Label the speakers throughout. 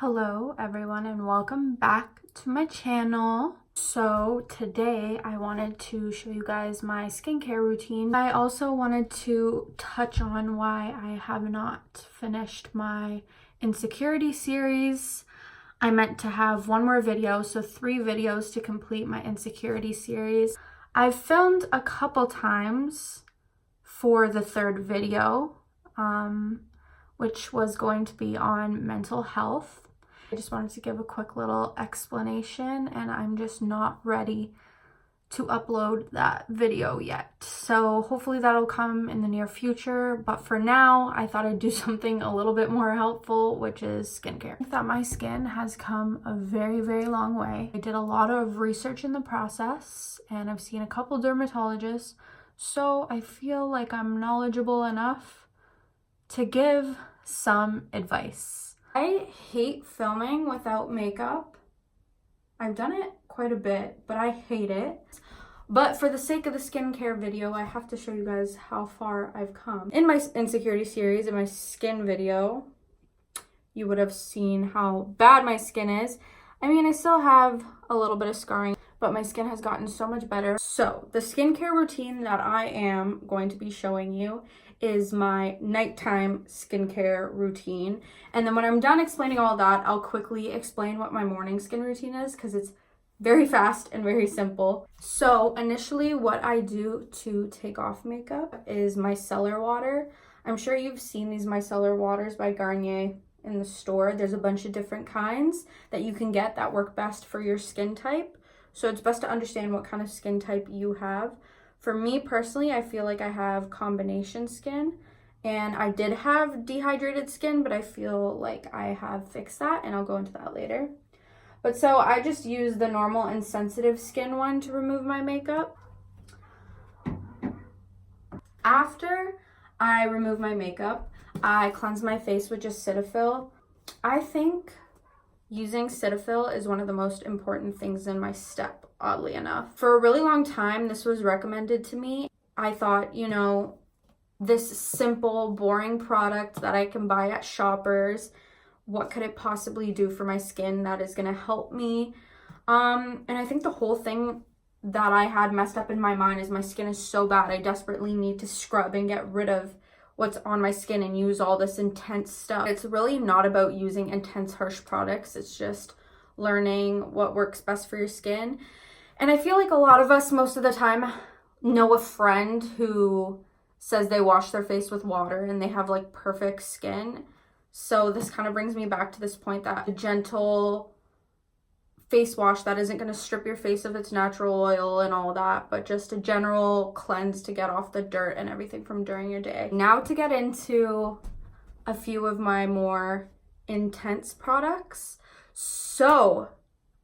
Speaker 1: Hello everyone and welcome back to my channel. So today I wanted to show you guys my skincare routine. I also wanted to touch on why I have not finished my Insecurities series. I meant to have one more video, so 3 videos to complete my Insecurities series. I've filmed a couple times for the 3rd video, which was going to be on mental health. I just wanted to give a quick little explanation, and I'm just not ready to upload that video yet. So hopefully that'll come in the near future, but for now I thought I'd do something a little bit more helpful, which is skincare. I thought my skin has come a very long way. I did a lot of research in the process and I've seen a couple dermatologists, so I feel like I'm knowledgeable enough to give some advice. I hate filming without makeup. I've done it quite a bit, but I hate it. But for the sake of the skincare video, I have to show you guys how far I've come. In my Insecurity series, in my skin video, you would have seen how bad my skin is. I mean, I still have a little bit of scarring, but my skin has gotten so much better. So the skincare routine that I am going to be showing you is my nighttime skincare routine. And then when I'm done explaining all that, I'll quickly explain what my morning skin routine is, because it's very fast and very simple. So initially what I do to take off makeup is micellar water. I'm sure you've seen these micellar waters by Garnier in the store. There's a bunch of different kinds that you can get that work best for your skin type. So it's best to understand what kind of skin type you have. For me personally, I feel like I have combination skin, and I did have dehydrated skin, but I feel like I have fixed that, and I'll go into that later. But so I just use the normal and sensitive skin one to remove my makeup. After I remove my makeup, I cleanse my face with just Cetaphil. I think using Cetaphil is one of the most important things in my step, oddly enough. For a really long time, this was recommended to me. I thought, you know, this simple, boring product that I can buy at Shoppers, what could it possibly do for my skin that is gonna help me? And I think the whole thing that I had messed up in my mind is my skin is so bad, I desperately need to scrub and get rid of what's on my skin and use all this intense stuff. It's really not about using intense, harsh products. It's just learning what works best for your skin. And I feel like a lot of us most of the time know a friend who says they wash their face with water and they have like perfect skin. So this kind of brings me back to this point that a gentle face wash that isn't going to strip your face of its natural oil and all that, but just a general cleanse to get off the dirt and everything from during your day. Now to get into a few of my more intense products. So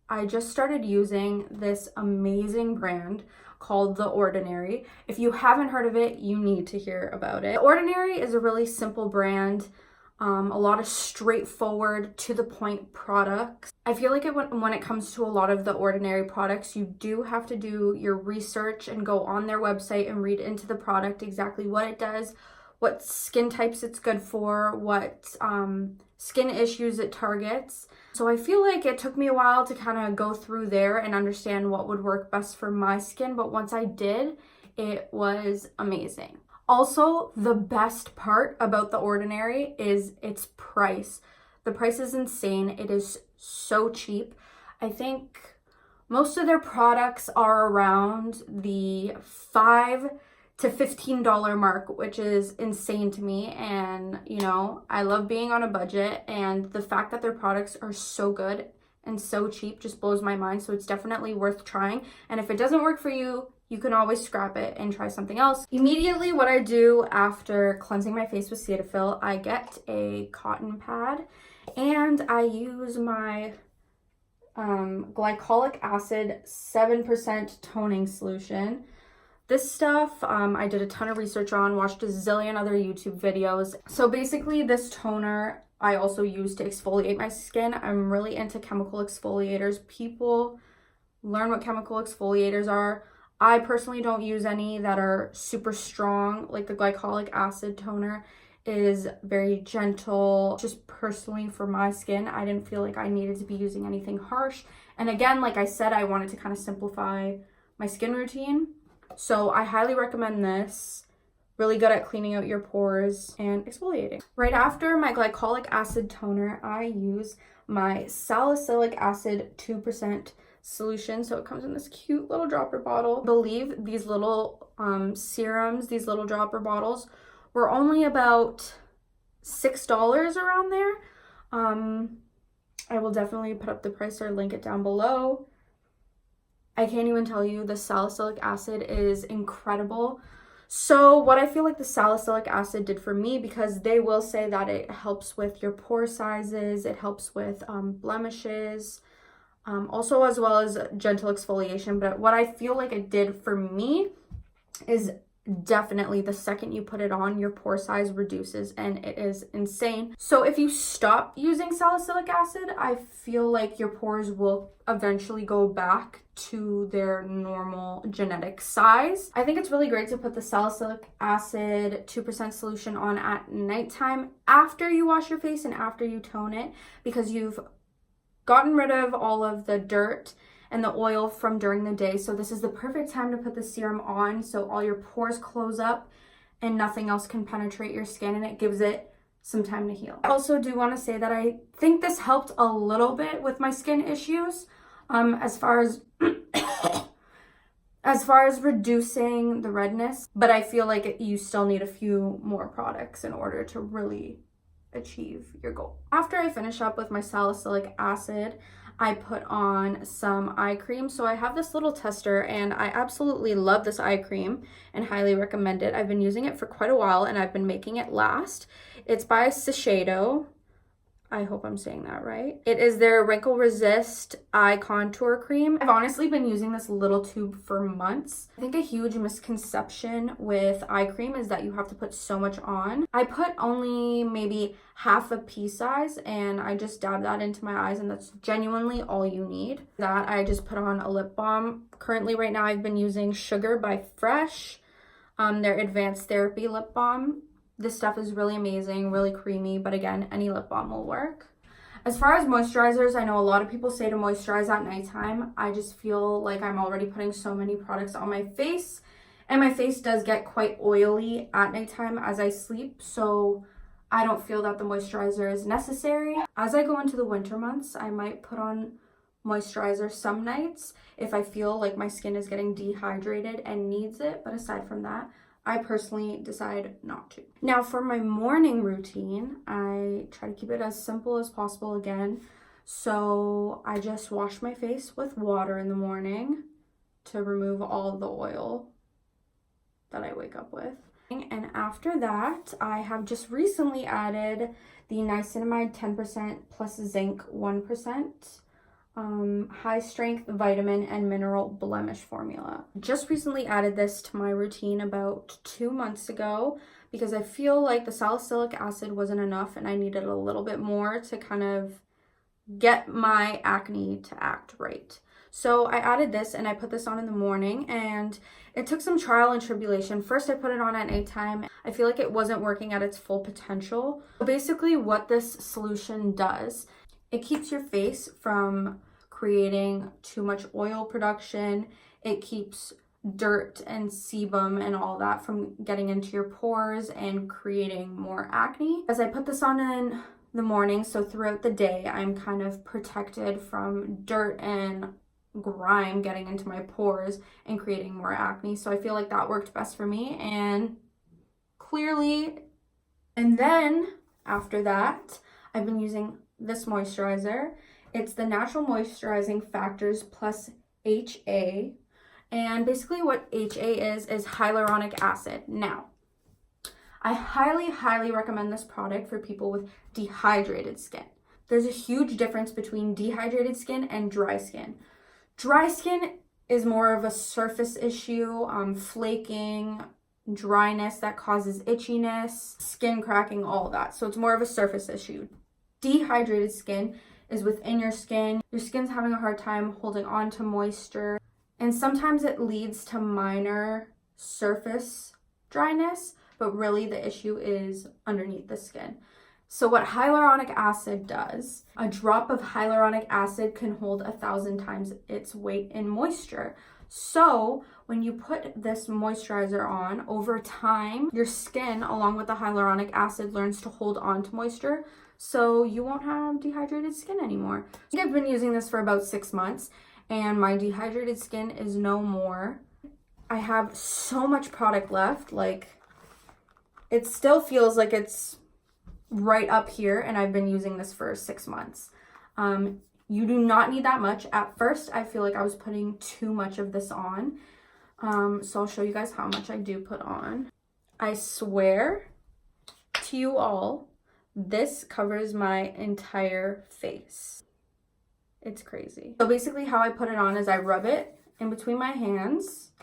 Speaker 1: I just started using this amazing brand called The Ordinary. If you haven't heard of it, you need to hear about it. The Ordinary is a really simple brand. A lot of straightforward, to the point products. I feel like when it comes to a lot of The Ordinary products, you do have to do your research and go on their website and read into the product exactly what it does, what skin types it's good for, what skin issues it targets. So I feel like it took me a while to kind of go through there and understand what would work best for my skin, but once I did, it was amazing. Also, the best part about The Ordinary is its price. The price is insane. It is so cheap. I think most of their products are around the $5 to $15 mark, which is insane to me. And, you know, I love being on a budget, and the fact that their products are so good and so cheap just blows my mind. So it's definitely worth trying. And if it doesn't work for you, you can always scrap it and try something else. Immediately, what I do after cleansing my face with Cetaphil, I get a cotton pad and I use my glycolic acid 7% toning solution. This stuff I did a ton of research on, watched a zillion other YouTube videos. So basically this toner I also use to exfoliate my skin. I'm really into chemical exfoliators. People learn what chemical exfoliators are. I personally don't use any that are super strong, like the glycolic acid toner is very gentle. Just personally for my skin, I didn't feel like I needed to be using anything harsh. And again, like I said, I wanted to kind of simplify my skin routine. So I highly recommend this. Really good at cleaning out your pores and exfoliating. Right after my glycolic acid toner, I use my salicylic acid 2% solution. So it comes in this cute little dropper bottle. I believe these little serums, these little dropper bottles, were only about $6 around there. I will definitely put up the price or link it down below. I can't even tell you, the salicylic acid is incredible. So what I feel like the salicylic acid did for me, because they will say that it helps with your pore sizes, it helps with blemishes, also as well as gentle exfoliation. But what I feel like it did for me is definitely the second you put it on, your pore size reduces, and it is insane. So if you stop using salicylic acid, I feel like your pores will eventually go back to their normal genetic size. I think it's really great to put the salicylic acid 2% solution on at nighttime after you wash your face and after you tone it, because you've gotten rid of all of the dirt and the oil from during the day. So this is the perfect time to put the serum on so all your pores close up and nothing else can penetrate your skin, and it gives it some time to heal. I also do want to say that I think this helped a little bit with my skin issues, as far as reducing the redness, but I feel like you still need a few more products in order to really achieve your goal. After I finish up with my salicylic acid, I put on some eye cream. So I have this little tester and I absolutely love this eye cream and highly recommend it. I've been using it for quite a while and I've been making it last. It's by Shiseido. I hope I'm saying that right. It is their Wrinkle Resist Eye Contour Cream. I've honestly been using this little tube for months. I think a huge misconception with eye cream is that you have to put so much on. I put only maybe half a pea size and I just dab that into my eyes, and that's genuinely all you need. That I just put on a lip balm. Currently right now I've been using Sugar by Fresh, their Advanced Therapy lip balm. This stuff is really amazing, really creamy, but again, any lip balm will work. As far as moisturizers, I know a lot of people say to moisturize at nighttime. I just feel like I'm already putting so many products on my face, and my face does get quite oily at nighttime as I sleep, so I don't feel that the moisturizer is necessary. As I go into the winter months, I might put on moisturizer some nights if I feel like my skin is getting dehydrated and needs it, but aside from that, I personally decide not to. Now for my morning routine, I try to keep it as simple as possible again. So I just wash my face with water in the morning to remove all the oil that I wake up with. And after that, I have just recently added the Niacinamide 10% plus Zinc 1%. High strength vitamin and mineral blemish formula. Just recently added this to my routine about 2 months ago because I feel like the salicylic acid wasn't enough and I needed a little bit more to kind of get my acne to act right. So I added this and I put this on in the morning, and it took some trial and tribulation. First I put it on at nighttime. I feel like it wasn't working at its full potential. Basically what this solution does, it keeps your face from creating too much oil production. It keeps dirt and sebum and all that from getting into your pores and creating more acne. As I put this on in the morning, so throughout the day, I'm kind of protected from dirt and grime getting into my pores and creating more acne. So I feel like that worked best for me, and clearly. And then after that, I've been using this moisturizer. It's the Natural Moisturizing Factors plus HA. And basically what HA is hyaluronic acid. Now, I highly recommend this product for people with dehydrated skin. There's a huge difference between dehydrated skin and dry skin. Dry skin is more of a surface issue, flaking, dryness that causes itchiness, skin cracking, all of that. So it's more of a surface issue. Dehydrated skin is within your skin. Your skin's having a hard time holding on to moisture, and sometimes it leads to minor surface dryness, but really the issue is underneath the skin. So what hyaluronic acid does, a drop of hyaluronic acid can hold 1,000 times its weight in moisture. So when you put this moisturizer on, over time, your skin, along with the hyaluronic acid, learns to hold on to moisture, so you won't have dehydrated skin anymore. I think I've been using this for about 6 months, and my dehydrated skin is no more. I have so much product left, like, it still feels like it's right up here, and I've been using this for 6 months. You do not need that much. At first, I feel like I was putting too much of this on. So I'll show you guys how much I do put on. I swear to you all, this covers my entire face. It's crazy. So basically how I put it on is I rub it in between my hands,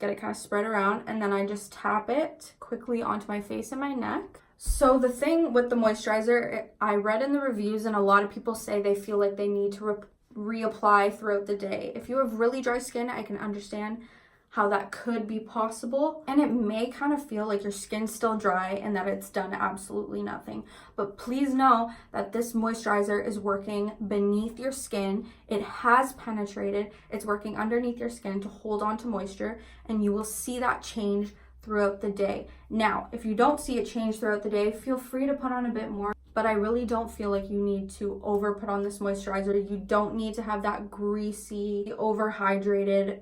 Speaker 1: get it kind of spread around, and then I just tap it quickly onto my face and my neck. So the thing with the moisturizer, I read in the reviews and a lot of people say they feel like they need to reapply throughout the day. If you have really dry skin, I can understand how that could be possible. And it may kind of feel like your skin's still dry and that it's done absolutely nothing. But please know that this moisturizer is working beneath your skin. It has penetrated. It's working underneath your skin to hold on to moisture, and you will see that change throughout the day. Now, if you don't see it change throughout the day, feel free to put on a bit more, but I really don't feel like you need to over put on this moisturizer. You don't need to have that greasy, overhydrated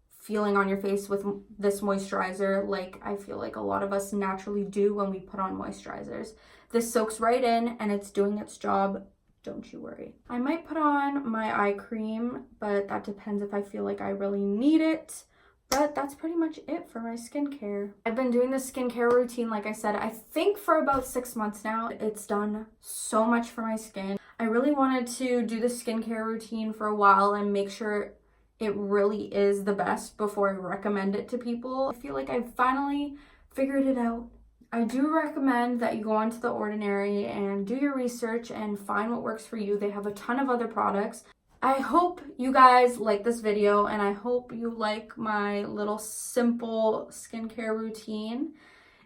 Speaker 1: feeling on your face with this moisturizer like I feel like a lot of us naturally do when we put on moisturizers. This soaks right in and it's doing its job. Don't you worry. I might put on my eye cream, but that depends if I feel like I really need it. But that's pretty much it for my skincare. I've been doing this skincare routine, like I said, I think for about 6 months now. It's done so much for my skin. I really wanted to do the skincare routine for a while and make sure it really is the best before I recommend it to people. I feel like I've finally figured it out. I do recommend that you go onto The Ordinary and do your research and find what works for you. They have a ton of other products. I hope you guys like this video, and I hope you like my little simple skincare routine.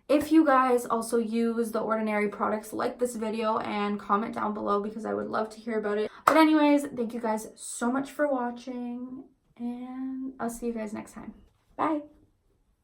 Speaker 1: If you guys also use The Ordinary products, like this video and comment down below because I would love to hear about it. But anyways, thank you guys so much for watching, and I'll see you guys next time. Bye!